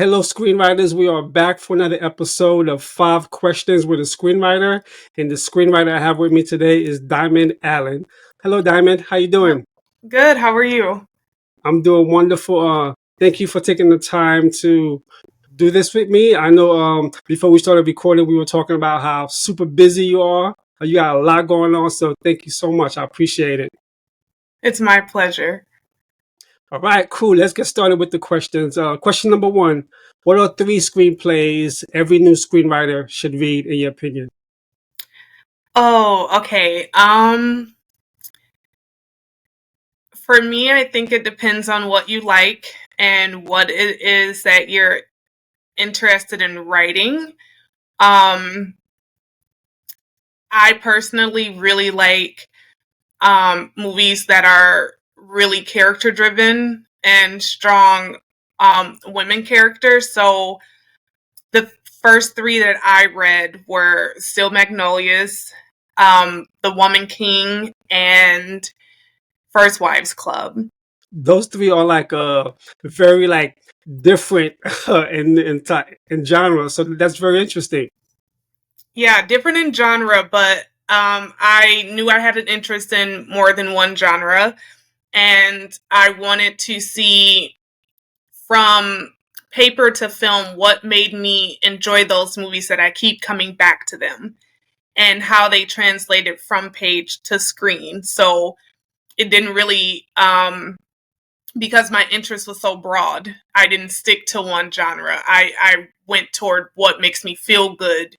Hello, screenwriters. We are back for another episode of Five Questions with a Screenwriter. And the screenwriter I have with me today is Diamond Allen. Hello, Diamond. How you doing? Good. How are you? I'm doing wonderful. Thank you for taking the time to do this with me. I know before we started recording, we were talking about how super busy you are. You got a lot going on, so thank you so much. I appreciate it. It's my pleasure. All right, cool. Let's get started with the questions. Question number one: what are three screenplays every new screenwriter should read, in your opinion? Oh, okay. For me, I think it depends on what you like and what it is that you're interested in writing. Um, I personally really like movies that are really character driven and strong women characters. So the first three that I read were Still Magnolias, The Woman King, and First Wives Club. Those three are like very like different in genre, so that's very interesting. Yeah, different in genre, but I knew I had an interest in more than one genre, and I wanted to see from paper to film what made me enjoy those movies that I keep coming back to them and how they translated from page to screen. So it didn't really because my interest was so broad, I didn't stick to one genre. I went toward what makes me feel good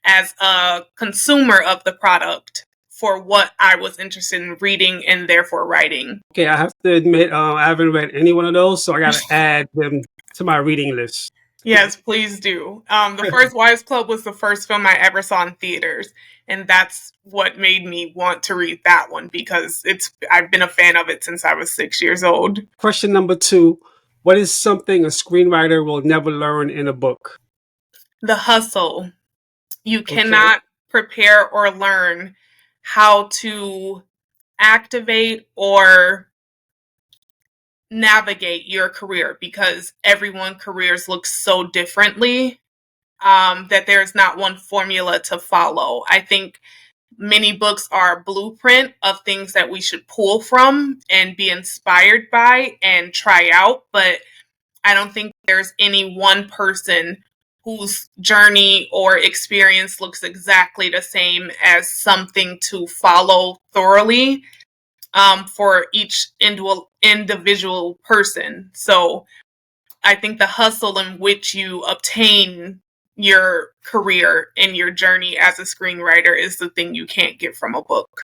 as a consumer of the product for what I was interested in reading and therefore writing. Okay, I have to admit, I haven't read any one of those, so I got to add them to my reading list. Yes, please do. The First Wives Club was the first film I ever saw in theaters, and that's what made me want to read that one because I've been a fan of it since I was 6 years old. Question number two: what is something a screenwriter will never learn in a book? The hustle. You Okay. cannot prepare or learn how to activate or navigate your career because everyone careers look so differently that there's not one formula to follow. I think many books are a blueprint of things that we should pull from and be inspired by and try out, but I don't think there's any one person whose journey or experience looks exactly the same as something to follow thoroughly for each individual person. So I think the hustle in which you obtain your career and your journey as a screenwriter is the thing you can't get from a book.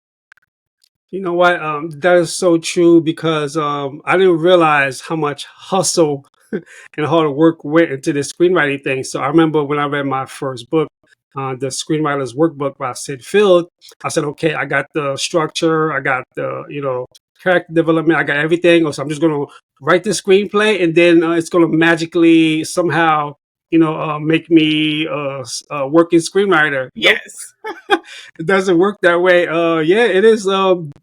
You know what? That is so true because I didn't realize how much hustle and hard work went into this screenwriting thing. So I remember when I read my first book, the Screenwriter's Workbook by Sid Field, I said, okay, I got the structure, I got the, character development, I got everything. So I'm just going to write the screenplay and then it's going to magically somehow, make me a working screenwriter. Nope, Yes. it doesn't work that way. Yeah, it is.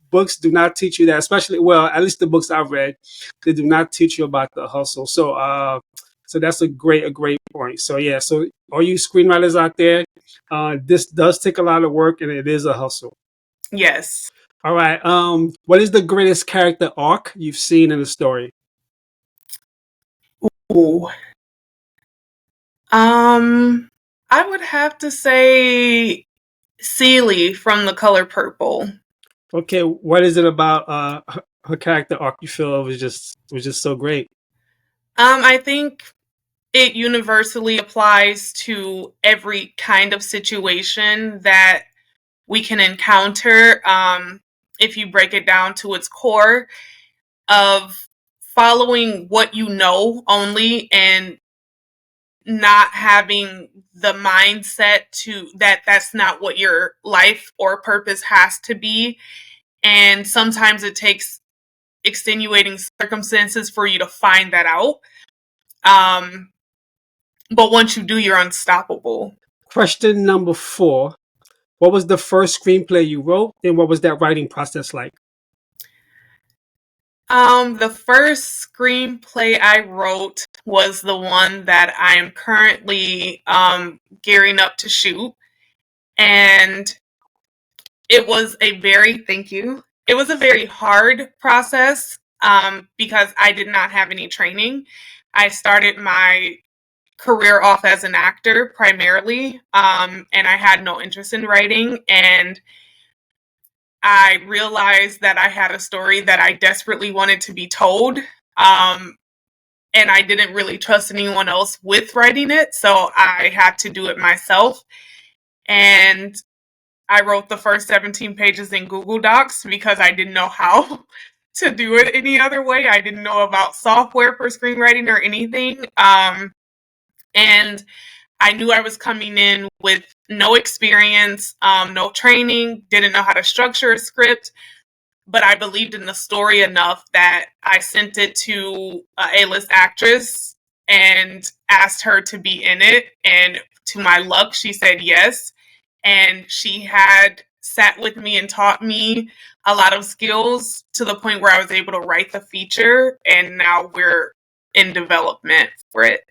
Books do not teach you that, especially, well, at least the books I've read, they do not teach you about the hustle. So that's a great point. So yeah, so all you screenwriters out there, this does take a lot of work and it is a hustle. Yes. All right. What is the greatest character arc you've seen in a story? Ooh. Um, I would have to say Celie from The Color Purple. Okay, what is it about her character arc you feel was just so great? I think it universally applies to every kind of situation that we can encounter. If you break it down to its core of following what you know only and not having the mindset to that's not what your life or purpose has to be, and sometimes it takes extenuating circumstances for you to find that out, um but once you do, you're unstoppable. Question number four. What was the first screenplay you wrote, and what was that writing process like? The first screenplay I wrote was the one that I am currently gearing up to shoot. And it was a very, thank you, it was a very hard process because I did not have any training. I started my career off as an actor primarily, and I had no interest in writing. And I realized that I had a story that I desperately wanted to be told. And I didn't really trust anyone else with writing it, so I had to do it myself. And I wrote the first 17 pages in Google Docs because I didn't know how to do it any other way. I didn't know about software for screenwriting or anything. And I knew I was coming in with no experience, no training, didn't know how to structure a script, but I believed in the story enough that I sent it to a A-list actress and asked her to be in it. And to my luck, she said yes. And she had sat with me and taught me a lot of skills to the point where I was able to write the feature. And now we're in development for it.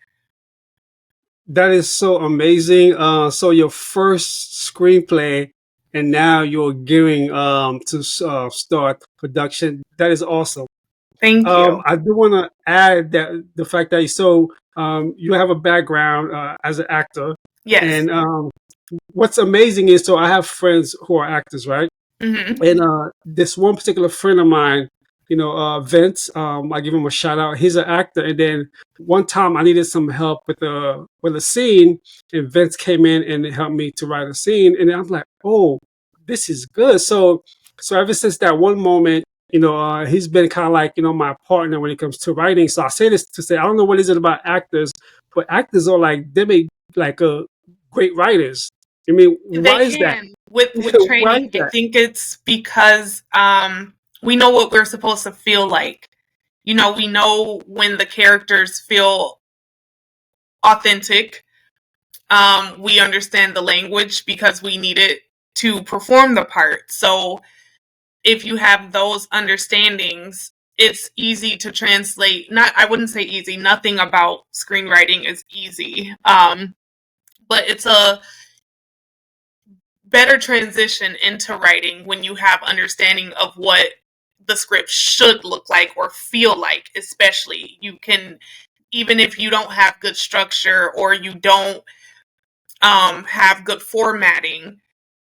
That is so amazing. So your first screenplay, and now you're gearing to start production. That is awesome. Thank you. I do want to add that the fact that you have a background as an actor, Yes. and what's amazing is, so I have friends who are actors, right? Hmm. And this one particular friend of mine, Vince, I give him a shout out. He's an actor, and then one time I needed some help with a scene, and Vince came in and helped me to write a scene, and I'm like, oh, this is good. So ever since that one moment, he's been kind of like my partner when it comes to writing. So I say this to say I don't know what is it about actors, but actors are like they make like great writers. I mean, They why is that? can with Why training. is I that? think it's because we know what we're supposed to feel like. We know when the characters feel authentic. We understand the language because we need it to perform the part. So if you have those understandings, it's easy to translate. Not, I wouldn't say easy. Nothing about screenwriting is easy. But it's a better transition into writing when you have understanding of what the script should look like or feel like. Especially, you can, even if you don't have good structure or you don't have good formatting,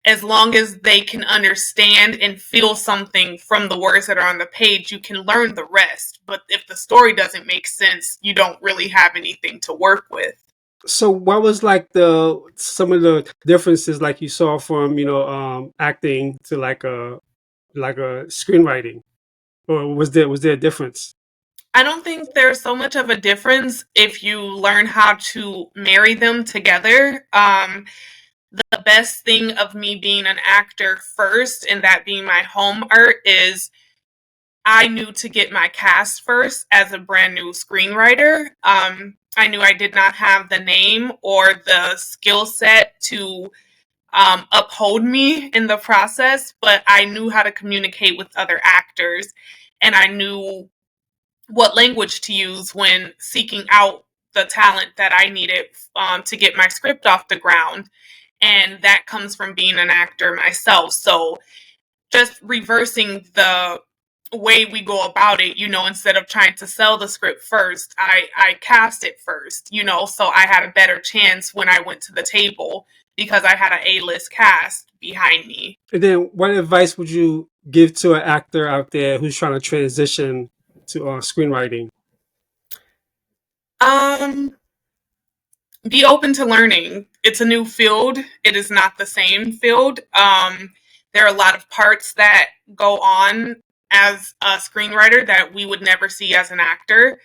as long as they can understand and feel something from the words that are on the page, you can learn the rest. But if the story doesn't make sense, you don't really have anything to work with. So what was like the some of the differences like you saw from acting to like a screenwriting, or was there a difference? I don't think there's so much of a difference if you learn how to marry them together. The best thing of me being an actor first and that being my home art is I knew to get my cast first as a brand new screenwriter. I knew I did not have the name or the skill set to uphold me in the process, but I knew how to communicate with other actors, and I knew what language to use when seeking out the talent that I needed to get my script off the ground. And that comes from being an actor myself. So just reversing the way we go about it, instead of trying to sell the script first, I cast it first, so I had a better chance when I went to the table because I had an A-list cast behind me. And then what advice would you give to an actor out there who's trying to transition to screenwriting? Um, be open to learning. It's a new field. It is not the same field. There are a lot of parts that go on as a screenwriter that we would never see as an actor.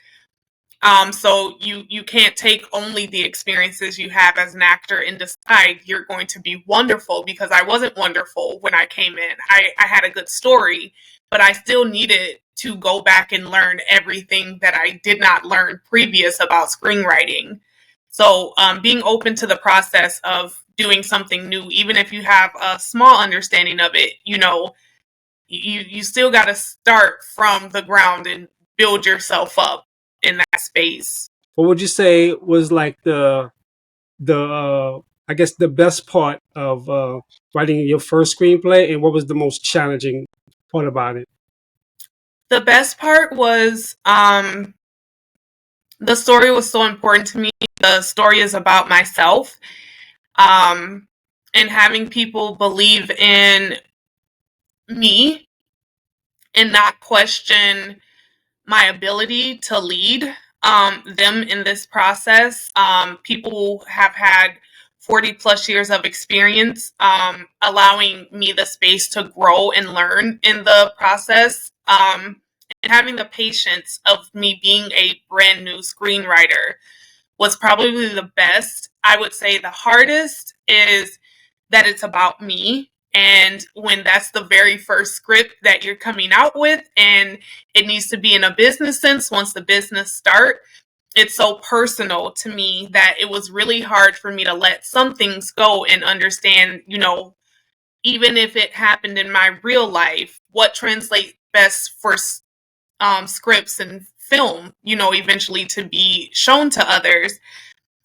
So you can't take only the experiences you have as an actor and decide you're going to be wonderful, because I wasn't wonderful when I came in. I had a good story, but I still needed to go back and learn everything that I did not learn previous about screenwriting. So being open to the process of doing something new, even if you have a small understanding of it, you still got to start from the ground and build yourself up in that space. what would you say was like the I guess the best part of writing your first screenplay, and what was the most challenging part about it? The best part was the story was so important to me. The story is about myself, um, and having people believe in me and not question my ability to lead them in this process. People have had 40 plus years of experience, allowing me the space to grow and learn in the process, and having the patience of me being a brand new screenwriter was probably the best. I would say the hardest is that it's about me. And when that's the very first script that you're coming out with, and it needs to be in a business sense once the business start, it's so personal to me that it was really hard for me to let some things go and understand, even if it happened in my real life, what translates best for scripts and film, eventually to be shown to others.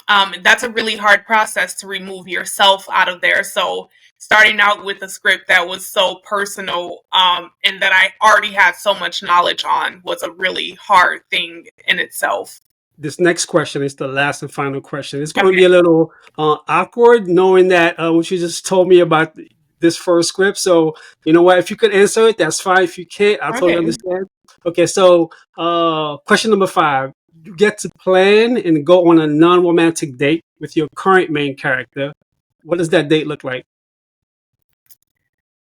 That's a really hard process to remove yourself out of there. So starting out with a script that was so personal, and that I already had so much knowledge on, was a really hard thing in itself. This next question is the last and final question. It's going to Okay. be a little awkward knowing that what you just told me about this first script. So, you know what? If you could answer it, that's fine. If you can't, I totally Okay. understand. Okay, so question number 5. You get to plan and go on a non romantic date with your current main character. What does that date look like?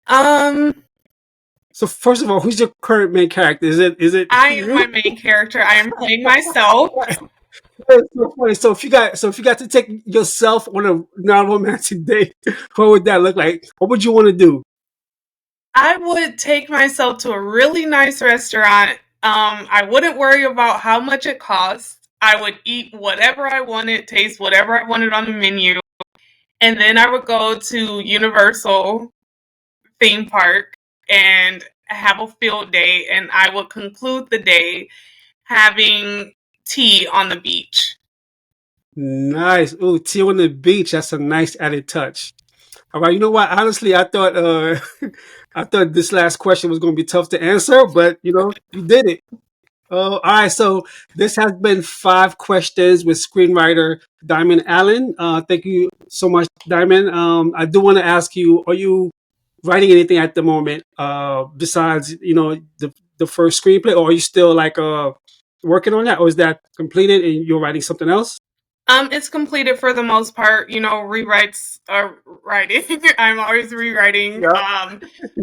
Um, So, first of all, who's your current main character? Is it I am you? my main character. I am playing myself. That's so funny. So if you got to take yourself on a non-romantic date, what would that look like? What would you want to do? I would take myself to a really nice restaurant. I wouldn't worry about how much it costs. I would eat whatever I wanted, taste whatever I wanted on the menu, and then I would go to Universal theme park and have a field day, and I would conclude the day having tea on the beach. Nice. Ooh, tea on the beach. That's a nice added touch. All right. You know what? Honestly, I thought I thought this last question was going to be tough to answer, but you did it. All right. So this has been 5 questions with screenwriter Diamond Allen. Thank you so much, Diamond. I do want to ask you: are you writing anything at the moment besides the first screenplay, or are you still like working on that, or is that completed and you're writing something else? It's completed for the most part. Rewrites are writing. I'm always rewriting. Yeah.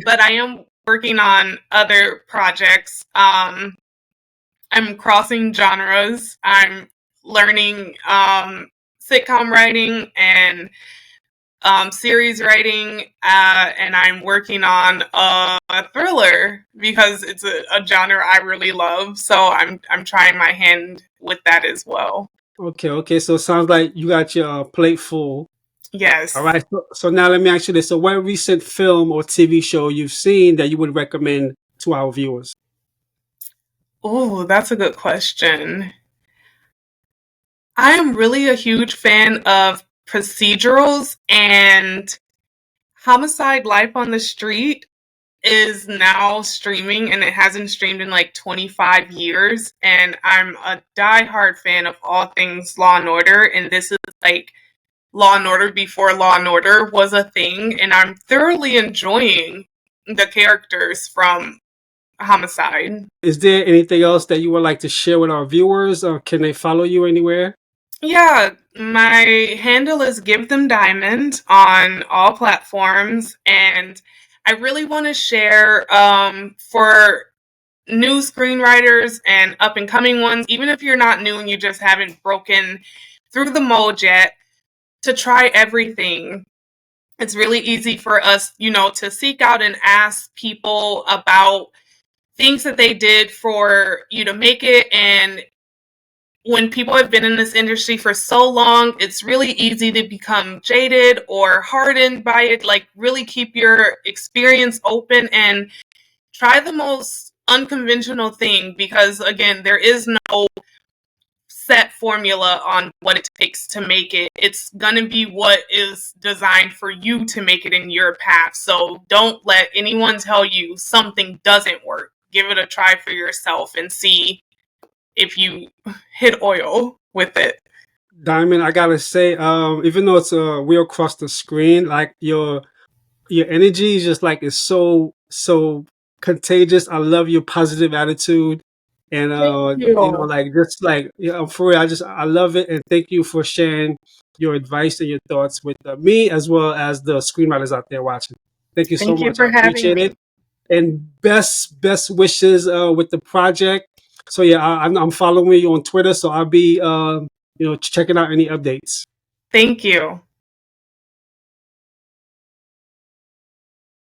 But I am working on other projects. I'm crossing genres. I'm learning sitcom writing and series writing, and I'm working on a thriller because it's a genre I really love. So I'm trying my hand with that as well. Okay. So it sounds like you got your plate full. All Yes. right. So now let me ask you this: so what recent film or TV show you've seen that you would recommend to our viewers? Oh, that's a good question. I am really a huge fan of procedurals, and Homicide: Life on the Street is now streaming, and it hasn't streamed in like 25 years. And I'm a diehard fan of all things Law and Order, and this is like Law and Order before Law and Order was a thing, and I'm thoroughly enjoying the characters from Homicide. Is there anything else that you would like to share with our viewers, or can they follow you anywhere? Yeah, my handle is Give Them Diamond on all platforms, and I really want to share for new screenwriters and up and coming ones, even if you're not new and you just haven't broken through the mold yet, to try everything. It's really easy for us, to seek out and ask people about things that they did for you to make it. And when people have been in this industry for so long, it's really easy to become jaded or hardened by it. Like, really keep your experience open and try the most unconventional thing, because again, there is no set formula on what it takes to make it. It's going to be what is designed for you to make it in your path. So don't let anyone tell you something doesn't work. Give it a try for yourself and see if you hit oil with it. Diamond, I gotta say, even though it's we're across the screen, like your energy is just like, it's so contagious. I love your positive attitude, and Thank you. like, just like, for real, I love it, and thank you for sharing your advice and your thoughts with me as well as the screenwriters out there watching. Thank you so Thank you much. I for having appreciate me. it, and best wishes with the project. So yeah, I'm following you on Twitter, so I'll be checking out any updates. Thank you.